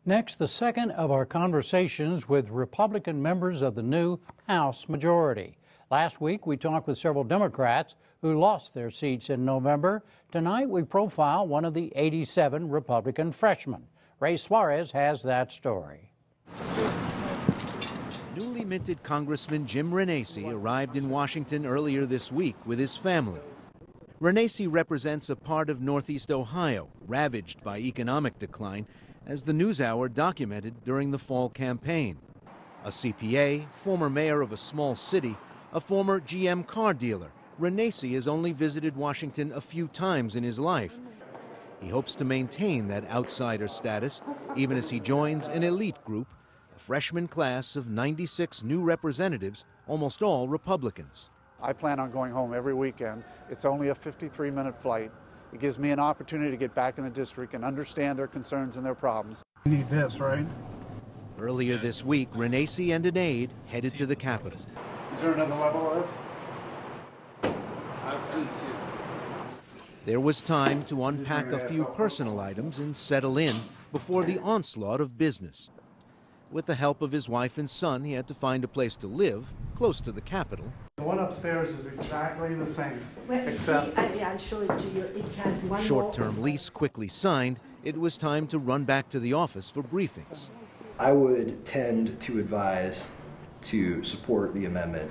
Next, the second of our conversations with Republican members of the new House majority. Last week, we talked with several Democrats who lost their seats in November. Tonight, we profile one of the 87 Republican freshmen. Ray Suarez has that story. Newly minted Congressman Jim Renacci arrived in Washington earlier this week with his family. Renacci represents a part of Northeast Ohio ravaged by economic decline, as the NewsHour documented during the fall campaign. A CPA, former mayor of a small city, a former GM car dealer, Renacci has only visited Washington a few times in his life. He hopes to maintain that outsider status, even as he joins an elite group, a freshman class of 96 new representatives, almost all Republicans. I plan on going home every weekend. It's only a 53-minute flight. It gives me an opportunity to get back in the district and understand their concerns and their problems. You need this, right? Earlier this week, Renacci and an aide headed to the Capitol. Is there another level of this? I didn't see it. There was time to unpack a few personal items and settle in before the onslaught of business. With the help of his wife and son, he had to find a place to live close to the Capitol. The one upstairs is exactly the same, Well, except I'll show it to you. It has one Short-term lease quickly signed, it was time to run back to the office for briefings. I would tend to advise to support the amendment.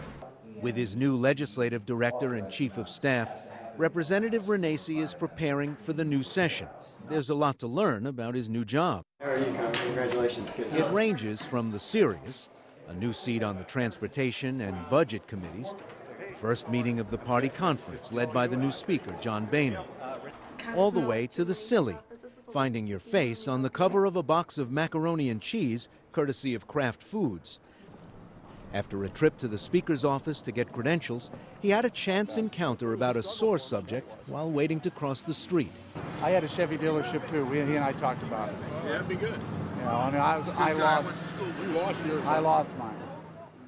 With his new legislative director and chief of staff, Representative Renacci is preparing for the new session. There's a lot to learn about his new job. How are you, Congratulations. Good. It ranges from the serious, a new seat on the Transportation and Budget Committees, the first meeting of the party conference led by the new speaker, John Boehner, all the way to the silly, finding your face on the cover of a box of macaroni and cheese, courtesy of Kraft Foods. After a trip to the speaker's office to get credentials, he had a chance encounter about a sore subject while waiting to cross the street. I had a Chevy dealership too. He and I talked about it. Yeah, that'd be good. You know, and I lost mine.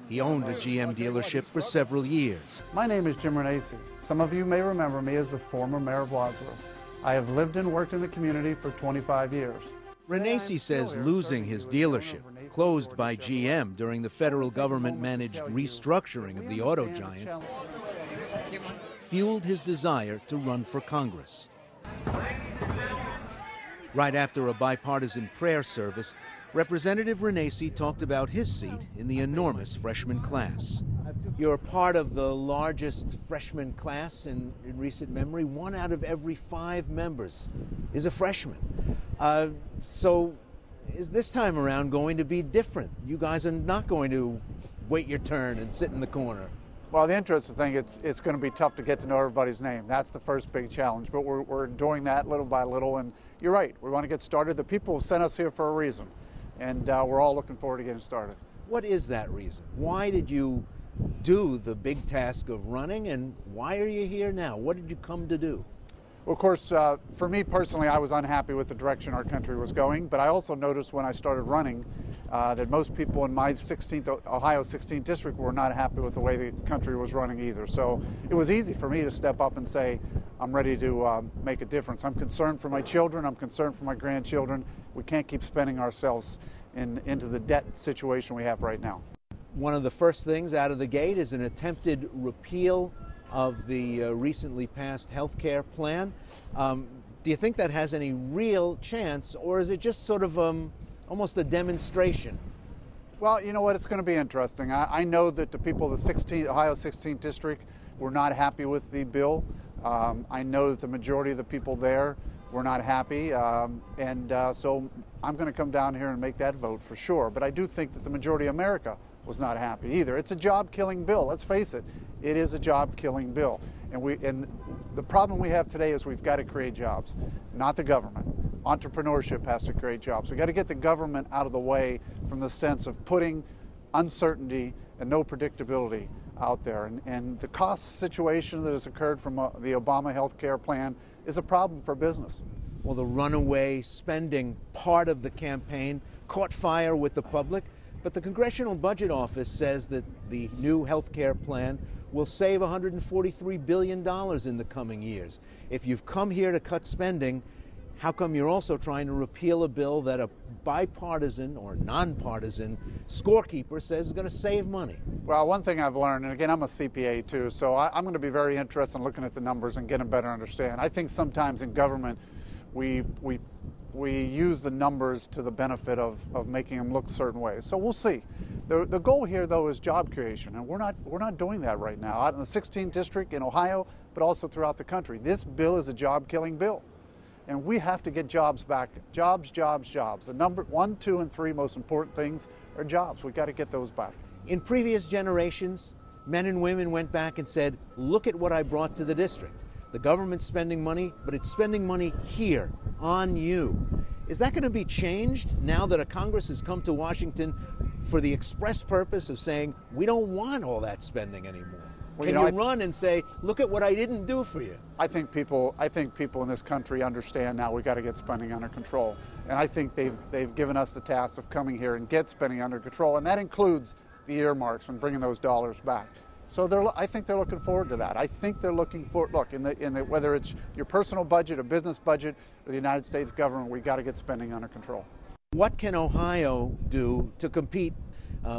He owned a GM dealership for several years. My name is Jim Renacci. Some of you may remember me as the former mayor of Wadsworth. I have lived and worked in the community for 25 years. Renacci says losing his dealership, closed by GM during the federal government-managed restructuring of the auto giant, fueled his desire to run for Congress. Right after a bipartisan prayer service, Representative Renacci talked about his seat in the enormous freshman class. You're part of the largest freshman class in recent memory. 1 out of every 5 members is a freshman. So is this time around going to be different? You guys are not going to wait your turn and sit in the corner. Well, the interesting thing, it's going to be tough to get to know everybody's name. That's the first big challenge, but we're doing that little by little, and you're right, we want to get started. The people sent us here for a reason, and we're all looking forward to getting started. What is that reason? Why did you do the big task of running, and why are you here now? What did you come to do? Well, of course, for me personally, I was unhappy with the direction our country was going, but I also noticed when I started running that most people in my Ohio 16th district were not happy with the way the country was running either. So it was easy for me to step up and say, I'm ready to make a difference. I'm concerned for my children. I'm concerned for my grandchildren. We can't keep spending ourselves into the debt situation we have right now. One of the first things out of the gate is an attempted repeal of the recently passed health care plan. Do you think that has any real chance, or is it just sort of almost a demonstration? Well, you know what, it's going to be interesting. I know that the people of the Ohio 16th district were not happy with the bill. I know that the majority of the people there were not happy, so I'm going to come down here and make that vote for sure. But I do think that the majority of America was not happy either. It's a job-killing bill. Let's face it. It is a job-killing bill. And the problem we have today is we've got to create jobs, not the government. Entrepreneurship has to create jobs. We've got to get the government out of the way from the sense of putting uncertainty and no predictability out there. And the cost situation that has occurred from the Obama health care plan is a problem for business. Well, the runaway spending part of the campaign caught fire with the public. But the Congressional Budget Office says that the new health care plan will save $143 billion in the coming years. If you've come here to cut spending, how come you're also trying to repeal a bill that a bipartisan or nonpartisan scorekeeper says is going to save money? Well, one thing I've learned, and again, I'm a CPA too, so I'm going to be very interested in looking at the numbers and getting a better understand. I think sometimes in government, we use the numbers to the benefit of making them look certain ways. So we'll see. The goal here, though, is job creation, and we're not doing that right now. Out in the 16th district in Ohio, but also throughout the country, this bill is a job-killing bill, and we have to get jobs back. Jobs, jobs, jobs. The number 1, 2, and 3 most important things are jobs. We got to get those back. In previous generations, men and women went back and said, "Look at what I brought to the district. The government's spending money, but it's spending money here, on you." Is that going to be changed now that a Congress has come to Washington for the express purpose of saying, we don't want all that spending anymore? Well, Can you run and say, look at what I didn't do for you? I think people in this country understand now we got to get spending under control. And I think they've given us the task of coming here and get spending under control, and that includes the earmarks and bringing those dollars back. So I think they're looking forward to that. I think they're looking for, look, whether it's your personal budget, a business budget, or the United States government, we got to get spending under control. What can Ohio do to compete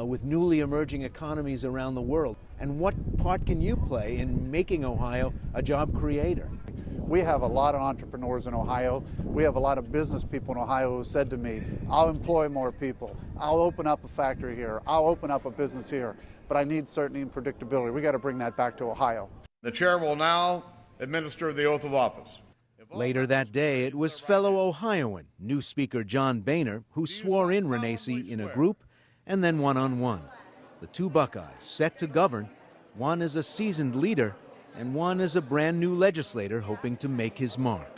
with newly emerging economies around the world? And what part can you play in making Ohio a job creator? We have a lot of entrepreneurs in Ohio. We have a lot of business people in Ohio who said to me, I'll employ more people. I'll open up a factory here. I'll open up a business here. But I need certainty and predictability. We got to bring that back to Ohio. The chair will now administer the oath of office. Later that day, it was fellow Ohioan, new Speaker John Boehner, who swore in Renacci in a group and then one-on-one. The two Buckeyes set to govern, one as a seasoned leader and one as a brand new legislator hoping to make his mark.